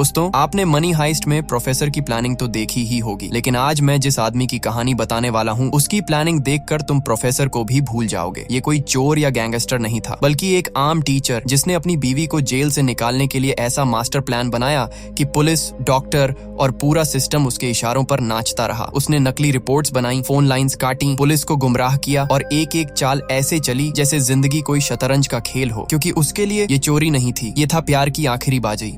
दोस्तों, आपने money heist में प्रोफेसर की प्लानिंग तो देखी ही होगी, लेकिन आज मैं जिस आदमी की कहानी बताने वाला हूँ उसकी प्लानिंग देखकर तुम प्रोफेसर को भी भूल जाओगे। ये कोई चोर या गैंगस्टर नहीं था, बल्कि एक आम टीचर जिसने अपनी बीवी को जेल से निकालने के लिए ऐसा मास्टर प्लान बनाया कि पुलिस, डॉक्टर और पूरा सिस्टम उसके इशारों पर नाचता रहा। उसने नकली रिपोर्ट्स बनाई, फोन लाइंस काटी, पुलिस को गुमराह किया और एक एक चाल ऐसे चली जैसे जिंदगी कोई शतरंज का खेल हो, क्योंकि उसके लिए ये चोरी नहीं थी, ये था प्यार की आखिरी बाजी।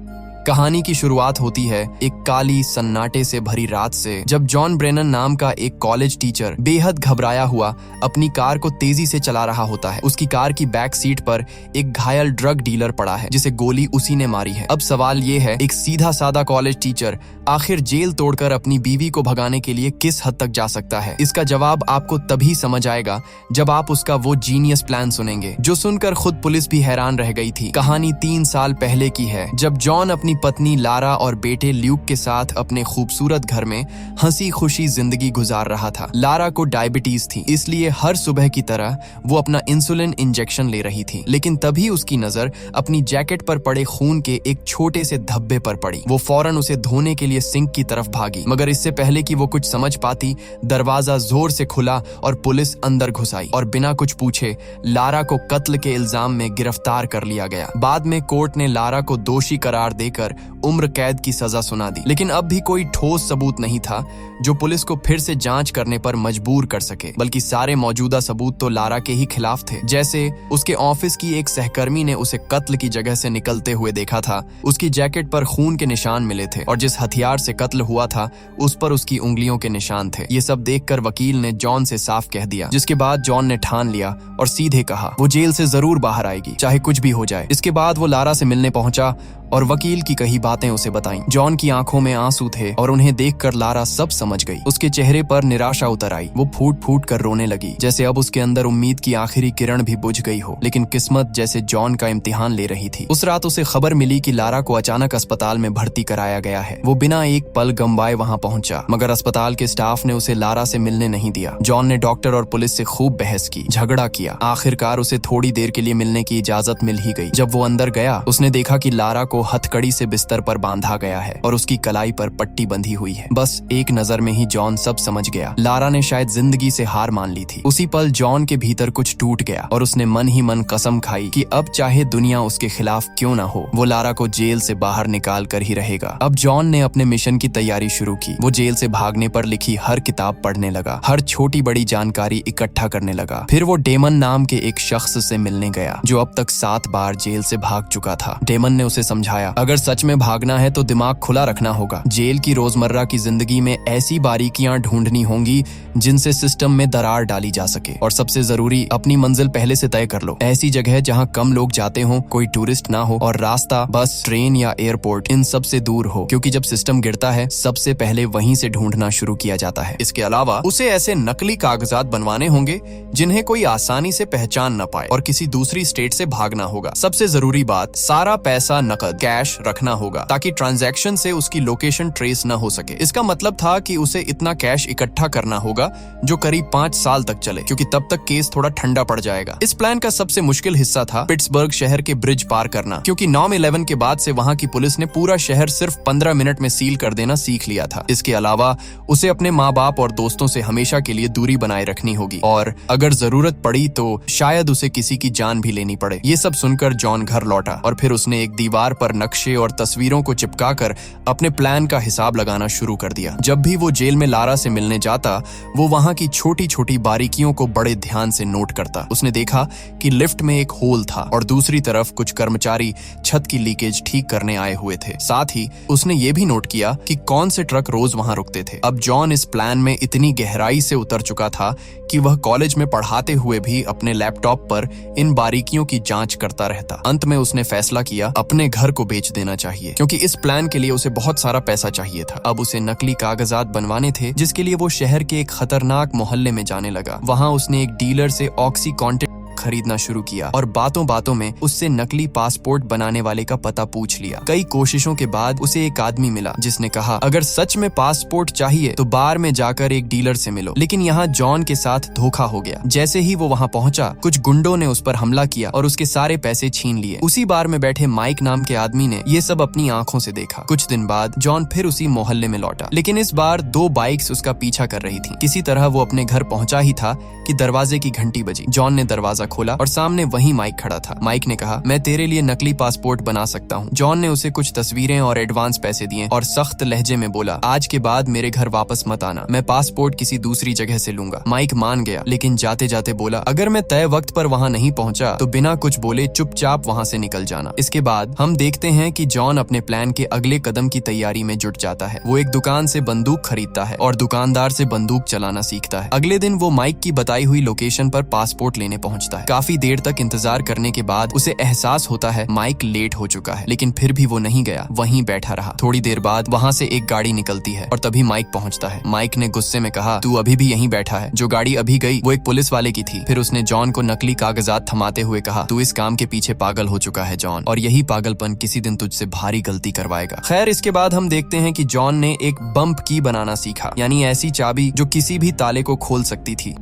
कहानी की शुरुआत होती है एक काली सन्नाटे से भरी रात से, जब जॉन ब्रेनन नाम का एक कॉलेज टीचर बेहद घबराया हुआ अपनी कार को तेजी से चला रहा होता है। उसकी कार की बैक सीट पर एक घायल ड्रग डीलर पड़ा है जिसे गोली उसी ने मारी है। अब सवाल ये है, एक सीधा साधा कॉलेज टीचर आखिर जेल तोड़कर अपनी बीवी को भगाने के लिए किस हद तक जा सकता है? इसका जवाब आपको तभी समझ आएगा जब आप उसका वो जीनियस प्लान सुनेंगे, जो सुनकर खुद पुलिस भी हैरान रह गई थी। कहानी 3 साल पहले की है, जब जॉन अपनी पत्नी लारा और बेटे ल्यूक के साथ अपने खूबसूरत घर में हंसी खुशी जिंदगी गुजार रहा था। लारा को डायबिटीज थी, इसलिए हर सुबह की तरह वो अपना इंसुलिन इंजेक्शन ले रही थी, लेकिन तभी उसकी नजर अपनी जैकेट पर पड़े खून के एक छोटे से धब्बे पर पड़ी। वो फौरन उसे धोने के लिए सिंक की तरफ भागी, मगर इससे पहले कि वो कुछ समझ पाती, दरवाजा जोर से खुला और पुलिस अंदर घुस आई और बिना कुछ पूछे लारा को कत्ल के इल्जाम में गिरफ्तार कर लिया गया। बाद में कोर्ट ने लारा को दोषी करार देकर उम्र कैद की सजा सुना दी, लेकिन अब भी कोई ठोस सबूत नहीं था जो पुलिस को फिर से जांच करने पर मजबूर कर सके, बल्कि सारे मौजूदा सबूत तो लारा के ही खिलाफ थे। जैसे उसके ऑफिस की एक सहकर्मी ने उसे कत्ल की जगह से निकलते हुए देखा था, उसकी जैकेट पर खून के निशान मिले थे और जिस हथियार से कत्ल हुआ था उस पर उसकी उंगलियों के निशान थे। ये सब देखकर वकील ने जॉन से साफ कह दिया, जिसके बाद जॉन ने ठान लिया और सीधे कहा वो जेल से जरूर बाहर आएगी, चाहे कुछ भी हो जाए। इसके बाद वो लारा से मिलने पहुंचा और वकील की कही बातें उसे बताईं। जॉन की आंखों में आंसू थे और उन्हें देखकर लारा सब समझ गई। उसके चेहरे पर निराशा उतर आई, वो फूट फूट कर रोने लगी, जैसे अब उसके अंदर उम्मीद की आखिरी किरण भी बुझ गई हो। लेकिन किस्मत जैसे जॉन का इम्तिहान ले रही थी। उस रात उसे खबर मिली कि लारा को अचानक अस्पताल में भर्ती कराया गया है। वो बिना एक पल गंवाए वहां पहुंचा, मगर अस्पताल के स्टाफ ने उसे लारा से मिलने नहीं दिया। जॉन ने डॉक्टर और पुलिस से खूब बहस की, झगड़ा किया। आखिरकार उसे थोड़ी देर के लिए मिलने की इजाजत मिल ही गई। जब वो अंदर गया, उसने देखा कि लारा को हथकड़ी से बिस्तर पर बांधा गया है और उसकी कलाई पर पट्टी बंधी हुई है। बस एक नजर में ही जॉन सब समझ गया। लारा ने शायद जिंदगी से हार मान ली थी। उसी पल जॉन के भीतर कुछ टूट गया और उसने मन ही मन कसम खाई कि अब चाहे दुनिया उसके खिलाफ क्यों ना हो, वो लारा को जेल से बाहर निकाल कर ही रहेगा। अब जॉन ने अपने मिशन की तैयारी शुरू की। वो जेल से भागने पर लिखी हर किताब पढ़ने लगा, हर छोटी बड़ी जानकारी इकट्ठा करने लगा। फिर वो डेमन नाम के एक शख्स से मिलने गया, जो अब तक 7 बार जेल से भाग चुका था। डेमन ने उसे समझाया, अगर सच में भागना है तो दिमाग खुला रखना होगा। जेल की रोजमर्रा की जिंदगी में ऐसी बारीकियां ढूंढनी होंगी जिनसे सिस्टम में दरार डाली जा सके। और सबसे जरूरी, अपनी मंजिल पहले से तय कर लो। ऐसी जगह जहां कम लोग जाते हो, कोई टूरिस्ट ना हो और रास्ता बस, ट्रेन या एयरपोर्ट इन सब से दूर हो, क्योंकि जब सिस्टम गिरता है सबसे पहले वहीं से ढूंढना शुरू किया जाता है। इसके अलावा उसे ऐसे नकली कागजात बनवाने होंगे जिन्हें कोई आसानी से पहचान न पाए और किसी दूसरी स्टेट से भागना होगा। सबसे जरूरी बात, सारा पैसा नकद कैश रखना होगा ताकि ट्रांजैक्शन से उसकी लोकेशन ट्रेस न हो सके। इसका मतलब था कि उसे इतना कैश इकट्ठा करना होगा जो करीब 5 साल तक चले, क्योंकि तब तक केस थोड़ा ठंडा पड़ जाएगा। इस प्लान का सबसे मुश्किल हिस्सा था पिट्सबर्ग शहर के ब्रिज पार करना, क्योंकि 9/11 के बाद से वहां की पुलिस ने पूरा शहर सिर्फ 15 मिनट में सील कर देना सीख लिया था। इसके अलावा उसे अपने माँ बाप और दोस्तों से हमेशा के लिए दूरी बनाए रखनी होगी और अगर जरूरत पड़ी तो शायद उसे किसी की जान भी लेनी पड़े। ये सब सुनकर जॉन घर लौटा और फिर उसने एक दीवार पर नक्शे और तस्वीरों को चिपकाकर अपने प्लान का हिसाब लगाना शुरू कर दिया। जब भी वो जेल में लारा से मिलने जाता, वो वहां की छोटी छोटी बारीकियों को बड़े ध्यान से नोट करता। उसने देखा कि लिफ्ट में एक होल था और दूसरी तरफ कुछ कर्मचारी छत की लीकेज ठीक करने आए हुए थे। साथ ही उसने ये भी नोट किया कि कौन से ट्रक रोज वहां रुकते थे। अब जॉन इस प्लान में इतनी गहराई से उतर चुका था कि वह कॉलेज में पढ़ाते हुए भी अपने लैपटॉप पर इन बारीकियों की जांच करता रहता। अंत में उसने फैसला किया अपने घर को बेच देना चाहिए, क्योंकि इस प्लान के लिए उसे बहुत सारा पैसा चाहिए था। अब उसे नकली कागजात बनवाने थे, जिसके लिए वो शहर के एक खतरनाक मोहल्ले में जाने लगा। वहां उसने एक डीलर से ऑक्सीकॉन्टिन खरीदना शुरू किया और बातों बातों में उससे नकली पासपोर्ट बनाने वाले का पता पूछ लिया। कई कोशिशों के बाद उसे एक आदमी मिला जिसने कहा, अगर सच में पासपोर्ट चाहिए तो बार में जाकर एक डीलर से मिलो। लेकिन यहाँ जॉन के साथ धोखा हो गया। जैसे ही वो वहाँ पहुंचा, कुछ गुंडों ने उस पर हमला किया और उसके सारे पैसे छीन लिए। उसी बार में बैठे माइक नाम के आदमी ने ये सब अपनी आंखों से देखा। कुछ दिन बाद जॉन फिर उसी मोहल्ले में लौटा, लेकिन इस बार 2 बाइक्स उसका पीछा कर रही थीं। किसी तरह वो अपने घर पहुंचा ही था कि दरवाजे की घंटी बजी। जॉन ने दरवाजा खोला और सामने वही माइक खड़ा था। माइक ने कहा, मैं तेरे लिए नकली पासपोर्ट बना सकता हूँ। जॉन ने उसे कुछ तस्वीरें और एडवांस पैसे दिए और सख्त लहजे में बोला, आज के बाद मेरे घर वापस मत आना, मैं पासपोर्ट किसी दूसरी जगह से लूंगा। माइक मान गया, लेकिन जाते जाते बोला, अगर मैं तय वक्त पर वहाँ नहीं पहुंचा तो बिना कुछ बोले चुपचाप वहाँ से निकल जाना। इसके बाद हम देखते हैं कि जॉन अपने प्लान के अगले कदम की तैयारी में जुट जाता है। वो एक दुकान से बंदूक खरीदता है और दुकानदार से बंदूक चलाना सीखता है। अगले दिन वो माइक की बताई हुई लोकेशन पर पासपोर्ट लेने पहुंचता है। काफी देर तक इंतजार करने के बाद उसे एहसास होता है माइक लेट हो चुका है, लेकिन फिर भी वो नहीं गया, वहीं बैठा रहा। थोड़ी देर बाद वहाँ से एक गाड़ी निकलती है और तभी माइक पहुंचता है। माइक ने गुस्से में कहा, तू अभी भी यहीं बैठा है? जो गाड़ी अभी गई वो एक पुलिस वाले की थी। फिर उसने जॉन को नकली कागजात थमाते हुए कहा, तू इस काम के पीछे पागल हो चुका है जॉन, और यही पागलपन किसी दिन तुझसे भारी गलती करवाएगा। खैर, इसके बाद हम देखते हैं कि जॉन ने एक बम्प की बनाना सीखा, यानी ऐसी चाबी जो किसी भी ताले को खोल सकती थी।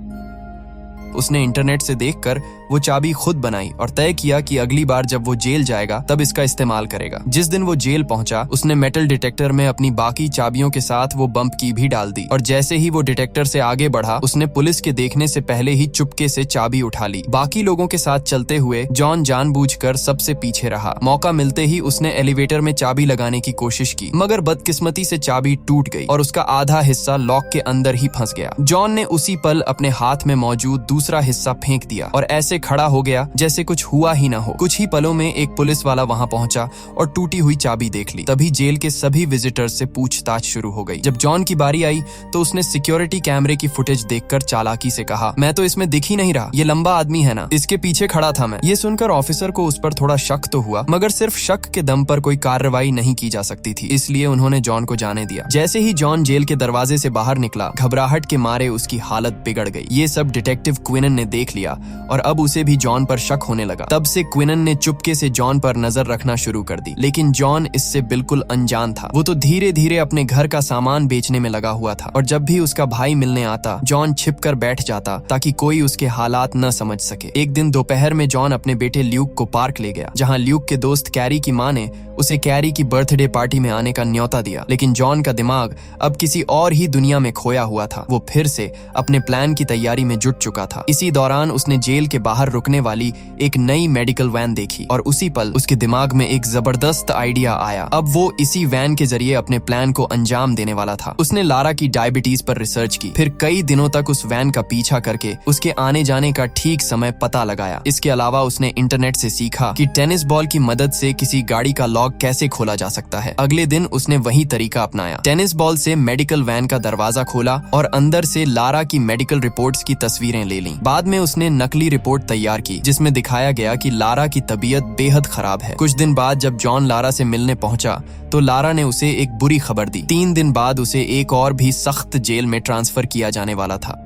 उसने इंटरनेट से देखकर वो चाबी खुद बनाई और तय किया कि अगली बार जब वो जेल जाएगा तब इसका इस्तेमाल करेगा। जिस दिन वो जेल पहुंचा, उसने मेटल डिटेक्टर में अपनी बाकी चाबियों के साथ वो बम्प की भी डाल दी और जैसे ही वो डिटेक्टर से आगे बढ़ा, उसने पुलिस के देखने से पहले ही चुपके से चाबी उठा ली। बाकी लोगों के साथ चलते हुए जॉन जानबूझकर सबसे पीछे रहा। मौका मिलते ही उसने एलिवेटर में चाबी लगाने की कोशिश की, मगर बदकिस्मती से चाबी टूट गई और उसका आधा हिस्सा लॉक के अंदर ही फंस गया। जॉन ने उसी पल अपने हाथ में मौजूद दूसरा हिस्सा फेंक दिया और ऐसे खड़ा हो गया जैसे कुछ हुआ ही ना हो। कुछ ही पलों में एक पुलिस वाला वहां पहुंचा और टूटी हुई चाबी देख ली। तभी जेल के सभी विजिटर्स से पूछताछ शुरू हो गई। जब जॉन की बारी आई तो उसने सिक्योरिटी कैमरे की फुटेज देखकर चालाकी से कहा, मैं तो इसमें दिख ही नहीं रहा, ये लंबा आदमी है ना, इसके पीछे खड़ा था मैं। ये सुनकर ऑफिसर को उस पर थोड़ा शक तो हुआ, मगर सिर्फ शक के दम पर कोई कार्रवाई नहीं की जा सकती थी, इसलिए उन्होंने जॉन को जाने दिया। जैसे ही जॉन जेल के दरवाजे से बाहर निकला, घबराहट के मारे उसकी हालत बिगड़ गई। ये सब डिटेक्टिव क्विनन ने देख लिया और अब उसे भी जॉन पर शक होने लगा। तब से क्विनन ने चुपके से जॉन पर नजर रखना शुरू कर दी, लेकिन जॉन इससे बिल्कुल अनजान था। वो तो धीरे धीरे अपने घर का सामान बेचने में लगा हुआ था और जब भी उसका भाई मिलने आता, जॉन छिपकर बैठ जाता ताकि कोई उसके हालात न समझ सके। एक दिन दोपहर में जॉन अपने बेटे ल्यूक को पार्क ले गया, जहाँ ल्यूक के दोस्त कैरी की माँ ने उसे कैरी की बर्थडे पार्टी में आने का न्योता दिया। लेकिन जॉन का दिमाग अब किसी और ही दुनिया में खोया हुआ था। वो फिर से अपने प्लान की तैयारी में जुट चुका था। इसी दौरान उसने जेल के बाहर रुकने वाली एक नई मेडिकल वैन देखी और उसी पल उसके दिमाग में एक जबरदस्त आइडिया आया। अब वो इसी वैन के जरिए अपने प्लान को अंजाम देने वाला था। उसने लारा की डायबिटीज पर रिसर्च की, फिर कई दिनों तक उस वैन का पीछा करके उसके आने जाने का ठीक समय पता लगाया। इसके अलावा उसने इंटरनेट से सीखा कि टेनिस बॉल की मदद से किसी गाड़ी का लॉक कैसे खोला जा सकता है। अगले दिन उसने वही तरीका अपनाया। टेनिस बॉल से मेडिकल वैन का दरवाजा खोला और अंदर से लारा की मेडिकल रिपोर्ट्स की तस्वीरें ले लीं। बाद में उसने नकली रिपोर्ट तैयार की जिसमें दिखाया गया कि लारा की तबीयत बेहद खराब है। कुछ दिन बाद जब जॉन लारा से मिलने पहुंचा तो लारा ने उसे एक बुरी खबर दी। 3 दिन बाद उसे एक और भी सख्त जेल में ट्रांसफर किया जाने वाला था।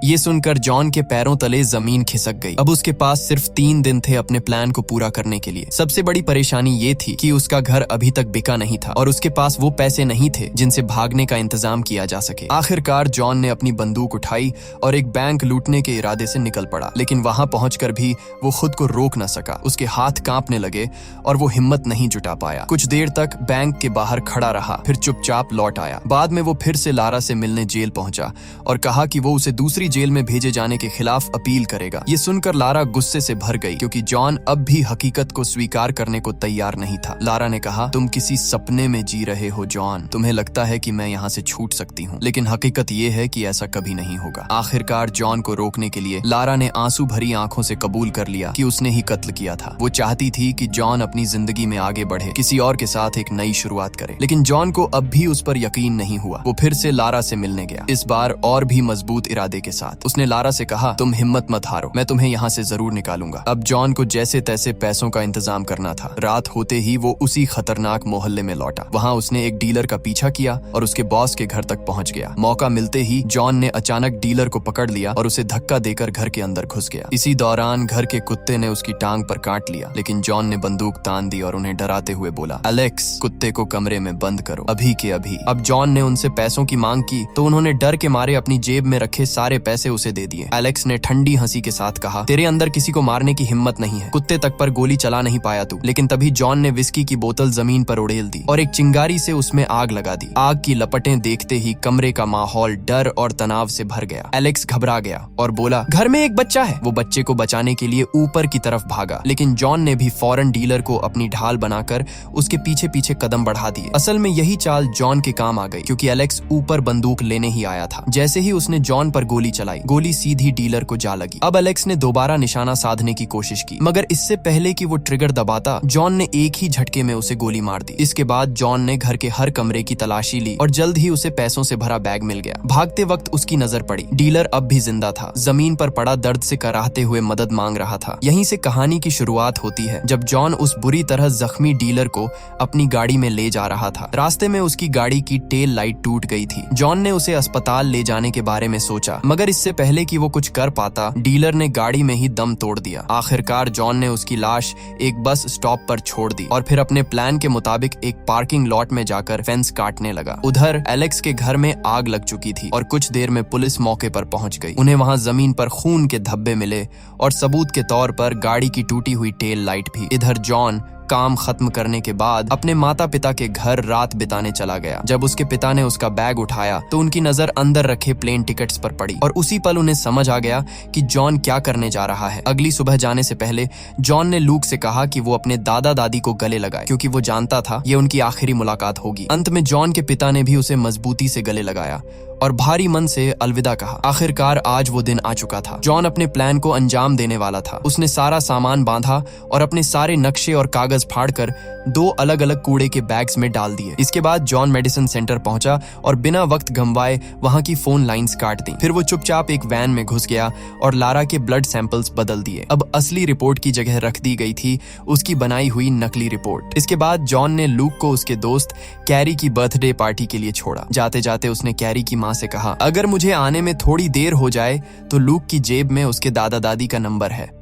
ये सुनकर जॉन के पैरों तले जमीन खिसक गई। अब उसके पास सिर्फ 3 दिन थे अपने प्लान को पूरा करने के लिए। सबसे बड़ी परेशानी ये थी कि उसका घर अभी तक बिका नहीं था और उसके पास वो पैसे नहीं थे जिनसे भागने का इंतजाम किया जा सके। आखिरकार जॉन ने अपनी बंदूक उठाई और एक बैंक लूटने के इरादे से निकल पड़ा, लेकिन वहां पहुंचकर भी वो खुद को रोक न सका। उसके हाथ कांपने लगे और वो हिम्मत नहीं जुटा पाया। कुछ देर तक बैंक के बाहर खड़ा रहा, फिर चुपचाप लौट आया। बाद में वो फिर से लारा से मिलने जेल पहुंचा और कहा कि वो उसे दूसरी जेल में भेजे जाने के खिलाफ अपील करेगा। ये सुनकर लारा गुस्से से भर गई क्योंकि जॉन अब भी हकीकत को स्वीकार करने को तैयार नहीं था। लारा ने कहा, तुम किसी सपने में जी रहे हो जॉन, तुम्हें लगता है कि मैं यहाँ से छूट सकती हूँ, लेकिन हकीकत ये है कि ऐसा कभी नहीं होगा। आखिरकार जॉन को रोकने के लिए लारा ने आंसू भरी आंखों से कबूल कर लिया कि उसने ही कत्ल किया था। वो चाहती थी कि जॉन अपनी जिंदगी में आगे बढ़े, किसी और के साथ एक नई शुरुआत करे, लेकिन जॉन को अब भी उस पर यकीन नहीं हुआ। वो फिर से लारा से मिलने गया, इस बार और भी मजबूत इरादे के साथ। उसने लारा से कहा, तुम हिम्मत मत हारो, मैं तुम्हें यहाँ से जरूर निकालूंगा। अब जॉन को जैसे तैसे पैसों का इंतजाम करना था। रात होते ही वो उसी खतरनाक मोहल्ले में लौटा। वहाँ उसने एक डीलर का पीछा किया और उसके बॉस के घर तक पहुँच गया। मौका मिलते ही जॉन ने अचानक डीलर को पकड़ लिया और उसे धक्का देकर घर के अंदर घुस गया। इसी दौरान घर के कुत्ते ने उसकी टांग पर काट लिया, लेकिन जॉन ने बंदूक तान दी और उन्हें डराते हुए बोला, एलेक्स, कुत्ते को कमरे में बंद करो, अभी के अभी। अब जॉन ने उनसे पैसों की मांग की तो उन्होंने डर के मारे अपनी जेब में रखे सारे पैसे उसे दे दिए। एलेक्स ने ठंडी हंसी के साथ कहा, तेरे अंदर किसी को मारने की हिम्मत नहीं है, कुत्ते तक पर गोली चला नहीं पाया तू। लेकिन तभी जॉन ने विस्की की बोतल जमीन पर उड़ेल दी और एक चिंगारी से उसमें आग लगा दी। आग की लपटें देखते ही कमरे का माहौल डर और तनाव से भर गया। एलेक्स घबरा गया और बोला, घर में एक बच्चा है। वो बच्चे को बचाने के लिए ऊपर की तरफ भागा, लेकिन जॉन ने भी फौरन डीलर को अपनी ढाल बनाकर उसके पीछे पीछे कदम बढ़ा दिए। असल में यही चाल जॉन के काम आ गई, क्योंकि एलेक्स ऊपर बंदूक लेने ही आया था। जैसे ही उसने जॉन पर गोली चलाई, गोली सीधी डीलर को जा लगी। अब एलेक्स ने दोबारा निशाना साधने की कोशिश की, मगर इससे पहले कि वो ट्रिगर दबाता, जॉन ने एक ही झटके में उसे गोली मार दी। इसके बाद जॉन ने घर के हर कमरे की तलाशी ली और जल्द ही उसे पैसों से भरा बैग मिल गया। भागते वक्त उसकी नजर पड़ी, डीलर अब भी जिंदा था, जमीन पर पड़ा दर्द से कराहते हुए मदद मांग रहा था। यहीं से कहानी की शुरुआत होती है, जब जॉन उस बुरी तरह जख्मी डीलर को अपनी गाड़ी में ले जा रहा था। रास्ते में उसकी गाड़ी की टेल लाइट टूट गई थी। जॉन ने उसे अस्पताल ले जाने के बारे में सोचा, मगर इससे पहले कि वो कुछ कर पाता, डीलर ने गाड़ी में ही दम तोड़ दिया। आखिरकार जॉन ने उसकी लाश एक बस स्टॉप पर छोड़ दी और फिर अपने प्लान के मुताबिक एक पार्किंग लॉट में जाकर फेंस काटने लगा। उधर एलेक्स के घर में आग लग चुकी थी और कुछ देर में पुलिस मौके पर पहुंच गई। उन्हें वहां जमीन पर खून के धब्बे मिले और सबूत के तौर पर गाड़ी की टूटी हुई टेल लाइट भी। इधर जॉन काम खत्म करने के बाद अपने माता पिता के घर रात बिताने चला गया। जब उसके पिता ने उसका बैग उठाया तो उनकी नजर अंदर रखे प्लेन टिकट्स पर पड़ी और उसी पल उन्हें समझ आ गया कि जॉन क्या करने जा रहा है। अगली सुबह जाने से पहले जॉन ने लूक से कहा कि वो अपने दादा दादी को गले लगाए, क्योंकि वो जानता था ये उनकी आखिरी मुलाकात होगी। अंत में जॉन के पिता ने भी उसे मजबूती से गले लगाया और भारी मन से अलविदा कहा। आखिरकार आज वो दिन आ चुका था। जॉन अपने प्लान को अंजाम देने वाला था। उसने सारा सामान बांधा और अपने सारे नक्शे और कागज फाड़कर 2 अलग अलग कूड़े के बैग्स में डाल दिए। इसके बाद जॉन मेडिसिन सेंटर पहुंचा और बिना वक्त गंवाए वहां की फोन लाइंस काट दी। फिर वो चुपचाप एक वैन में घुस गया और लारा के ब्लड सैंपल्स बदल दिए। अब असली रिपोर्ट की जगह रख दी गई थी उसकी बनाई हुई नकली रिपोर्ट। इसके बाद जॉन ने लूक को उसके दोस्त कैरी की बर्थडे पार्टी के लिए छोड़ा। जाते जाते उसने कैरी की से कहा, अगर मुझे आने में थोड़ी देर हो जाए तो लूक की जेब में उसके दादा दादी का नंबर है।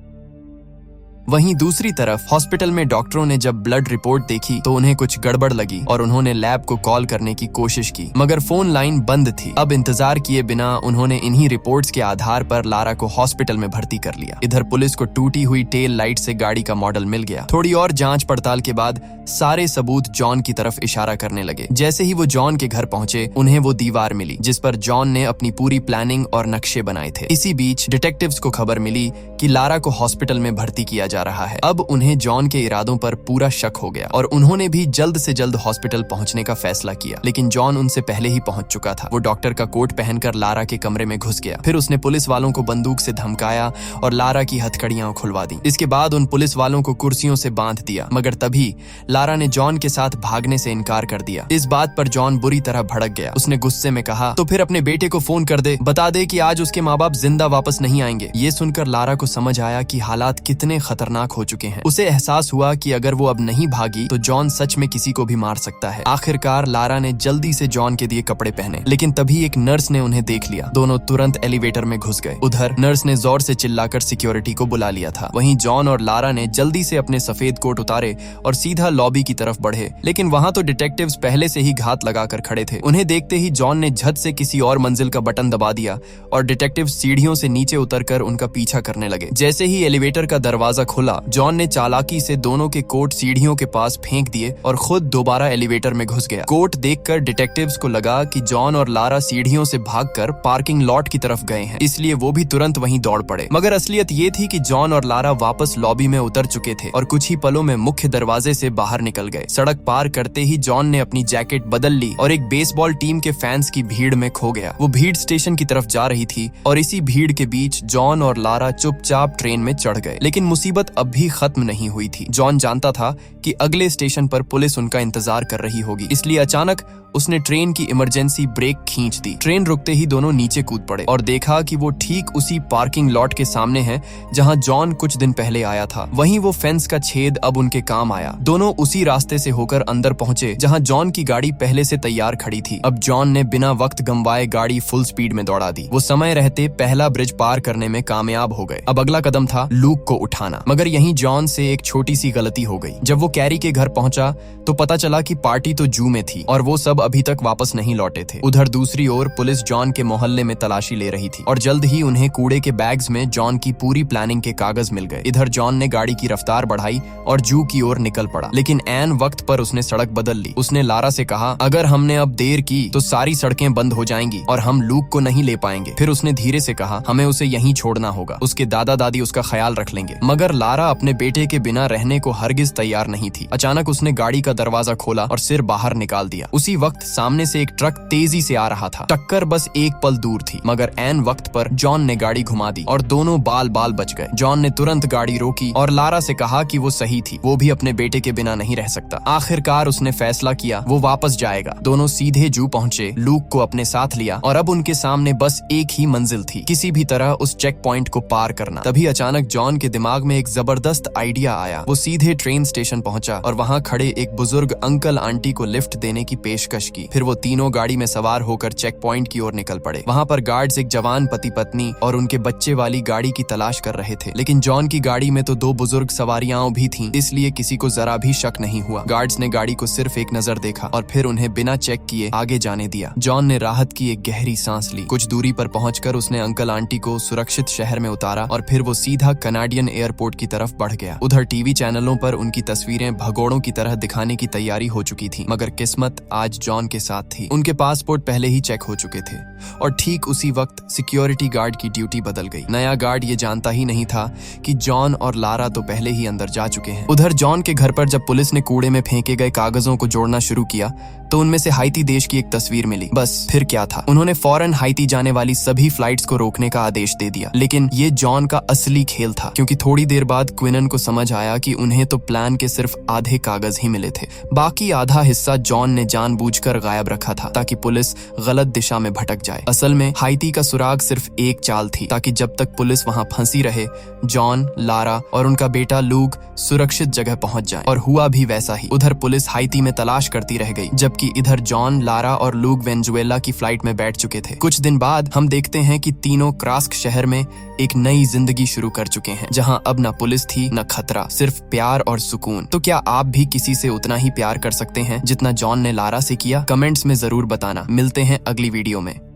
वहीं दूसरी तरफ हॉस्पिटल में डॉक्टरों ने जब ब्लड रिपोर्ट देखी तो उन्हें कुछ गड़बड़ लगी और उन्होंने लैब को कॉल करने की कोशिश की, मगर फोन लाइन बंद थी। अब इंतजार किए बिना उन्होंने इन्हीं रिपोर्ट्स के आधार पर लारा को हॉस्पिटल में भर्ती कर लिया। इधर पुलिस को टूटी हुई टेल लाइट से गाड़ी का मॉडल मिल गया। थोड़ी और जांच पड़ताल के बाद सारे सबूत जॉन की तरफ इशारा करने लगे। जैसे ही वो जॉन के घर पहुंचे, उन्हें वो दीवार मिली जिस पर जॉन ने अपनी पूरी प्लानिंग और नक्शे बनाए थे। इसी बीच डिटेक्टिव्स को खबर मिली कि लारा को हॉस्पिटल में भर्ती किया जा रहा है। अब उन्हें जॉन के इरादों पर पूरा शक हो गया और उन्होंने भी जल्द से जल्द हॉस्पिटल पहुंचने का फैसला किया। लेकिन जॉन उनसे पहले ही पहुंच चुका था। वो डॉक्टर का कोट पहनकर लारा के कमरे में घुस गया। फिर उसने पुलिस वालों को बंदूक से धमकाया और लारा की हथकड़ियां खुलवा दी। इसके बाद उन पुलिस वालों को कुर्सियों से बांध दिया, मगर तभी लारा ने जॉन के साथ भागने से इनकार कर दिया। इस बात पर जॉन बुरी तरह भड़क गया। उसने गुस्से में कहा, तो फिर अपने बेटे को फोन कर दे, बता दे कि आज उसके माँ बाप जिंदा वापस नहीं आएंगे। ये सुनकर लारा को समझ आया कि हालात कितने खतरनाक हो चुके हैं। उसे एहसास हुआ कि अगर वो अब नहीं भागी तो जॉन सच में किसी को भी मार सकता है। आखिरकार लारा ने जल्दी से जॉन के दिए कपड़े पहने, लेकिन तभी एक नर्स ने उन्हें देख लिया। दोनों तुरंत एलिवेटर में घुस गए। उधर नर्स ने जोर से चिल्लाकर सिक्योरिटी को बुला लिया था। वहीं जॉन और लारा ने जल्दी से अपने सफेद कोट उतारे और सीधा लॉबी की तरफ बढ़े, लेकिन वहां तो डिटेक्टिव्स पहले से ही घात लगाकर खड़े थे। उन्हें देखते ही जॉन ने झट से किसी और मंजिल का बटन दबा दिया और डिटेक्टिव सीढ़ियों से नीचे उतरकर उनका पीछा करने लगे। जैसे ही एलिवेटर का दरवाजा खुला, जॉन ने चालाकी से दोनों के कोट सीढ़ियों के पास फेंक दिए और खुद दोबारा एलिवेटर में घुस गया। कोट देखकर डिटेक्टिव्स को लगा कि जॉन और लारा सीढ़ियों से भागकर पार्किंग लॉट की तरफ गए हैं, इसलिए वो भी तुरंत वहीं दौड़ पड़े। मगर असलियत ये थी कि जॉन और लारा वापस लॉबी में उतर चुके थे और कुछ ही पलों में मुख्य दरवाजे से बाहर निकल गए। सड़क पार करते ही जॉन ने अपनी जैकेट बदल ली और एक बेसबॉल टीम के फैंस की भीड़ में खो गया। वो भीड़ स्टेशन की तरफ जा रही थी और इसी भीड़ के बीच जॉन और लारा चुपचाप ट्रेन में चढ़ गए। लेकिन मुसीबत अब भी खत्म नहीं हुई थी। जॉन जानता था कि अगले स्टेशन पर पुलिस उनका इंतजार कर रही होगी, इसलिए अचानक उसने ट्रेन की इमरजेंसी ब्रेक खींच दी। ट्रेन रुकते ही दोनों नीचे कूद पड़े और देखा कि वो ठीक उसी पार्किंग लॉट के सामने है जहां जॉन कुछ दिन पहले आया था। वहीं वो फेंस का छेद अब उनके काम आया। दोनों उसी रास्ते से होकर अंदर पहुंचे जहां जॉन की गाड़ी पहले से तैयार खड़ी थी। अब जॉन ने बिना वक्त गंवाए गाड़ी फुल स्पीड में दौड़ा दी। वो समय रहते पहला ब्रिज पार करने में कामयाब हो गए। अब अगला कदम था लूक को उठाना, मगर यहीं जॉन से एक छोटी सी गलती हो गई। जब वो कैरी के घर पहुंचा तो पता चला कि पार्टी तो जू में थी और वो सब अभी तक वापस नहीं लौटे थे। उधर दूसरी ओर पुलिस जॉन के मोहल्ले में तलाशी ले रही थी और जल्द ही उन्हें कूड़े के बैग्स में जॉन की पूरी प्लानिंग के कागज मिल गए। इधर जॉन ने गाड़ी की रफ्तार बढ़ाई और जू की ओर निकल पड़ा, लेकिन ऐन वक्त पर उसने सड़क बदल ली। उसने लारा से कहा, अगर हमने अब देर की तो सारी सड़कें बंद हो जाएंगी और हम लूक को नहीं ले पाएंगे। फिर उसने धीरे से कहा, हमें उसे यहीं छोड़ना होगा, उसके दादा दादी उसका ख्याल रख लेंगे। मगर लारा अपने बेटे के बिना रहने को हरगिज तैयार नहीं थी। अचानक उसने गाड़ी का दरवाजा खोला और सिर बाहर निकाल दिया। उसी वक्त सामने से एक ट्रक तेजी से आ रहा था। टक्कर बस एक पल दूर थी, मगर ऐन वक्त पर जॉन ने गाड़ी घुमा दी और दोनों बाल बाल बच गए। जॉन ने तुरंत गाड़ी रोकी और लारा से कहा कि वो सही थी, वो भी अपने बेटे के बिना नहीं रह सकता। आखिरकार उसने फैसला किया वो वापस जाएगा। दोनों सीधे जू पहुंचे, लूक को अपने साथ लिया और अब उनके सामने बस एक ही मंजिल थी, किसी भी तरह उस चेक पॉइंट को पार करना। तभी अचानक जॉन के दिमाग में एक जबरदस्त आइडिया आया। वो सीधे ट्रेन स्टेशन पहुंचा और वहां खड़े एक बुजुर्ग अंकल आंटी को लिफ्ट देने की पेशकश की। फिर वो तीनों गाड़ी में सवार होकर चेक पॉइंट की ओर निकल पड़े। वहां पर गार्ड्स एक जवान पति पत्नी और उनके बच्चे वाली गाड़ी की तलाश कर रहे थे, लेकिन जॉन की गाड़ी में तो 2 बुजुर्ग सवारियां भी थीं, इसलिए किसी को जरा भी शक नहीं हुआ। गार्ड्स ने गाड़ी को सिर्फ एक नजर देखा और फिर उन्हें बिना चेक किए आगे जाने दिया। जॉन ने राहत की एक गहरी सांस ली। कुछ दूरी पर पहुंचकर उसने अंकल आंटी को सुरक्षित शहर में उतारा और फिर वो सीधा कनाडियन एयरपोर्ट की तरफ बढ़ गया। उधर टीवी चैनलों पर उनकी तस्वीरें भगोड़ों की तरह दिखाने की तैयारी हो चुकी थी, मगर किस्मत आज जॉन के साथ थी। उनके पासपोर्ट पहले ही चेक हो चुके थे और ठीक उसी वक्त सिक्योरिटी गार्ड की ड्यूटी बदल गई। नया गार्ड ये जानता ही नहीं था कि जॉन और लारा तो पहले ही अंदर जा चुके हैं। उधर जॉन के घर पर जब पुलिस ने कूड़े में फेंके गए कागजों को जोड़ना शुरू किया तो उनमें से हाइती देश की एक तस्वीर मिली। बस फिर क्या था, उन्होंने फौरन हाइती जाने वाली सभी फ्लाइट्स को रोकने का आदेश दे दिया। लेकिन ये जॉन का असली खेल था, क्योंकि थोड़ी देर बाद क्विनन को समझ आया कि उन्हें तो प्लान के सिर्फ आधे कागज ही मिले थे। बाकी आधा हिस्सा जॉन ने जानबूझकर गायब रखा था ताकि पुलिस गलत दिशा में भटक जाए। असल में हाइती का सुराग सिर्फ एक चाल थी, ताकि जब तक पुलिस वहां फंसी रहे जॉन, लारा और उनका बेटा लूक सुरक्षित जगह पहुंच जाए। और हुआ भी वैसा ही। उधर पुलिस हाइती में तलाश करती रह गई, जबकि इधर जॉन, लारा और लूक वेनेजुएला की फ्लाइट में बैठ चुके थे। कुछ दिन बाद हम देखते हैं कि तीनों क्रास्क शहर में एक नई जिंदगी शुरू कर चुके हैं, जहां अब न पुलिस थी न खतरा, सिर्फ प्यार और सुकून। तो क्या आप भी किसी से उतना ही प्यार कर सकते हैं जितना जॉन ने लारा से किया? कमेंट्स में जरूर बताना। मिलते हैं अगली वीडियो में।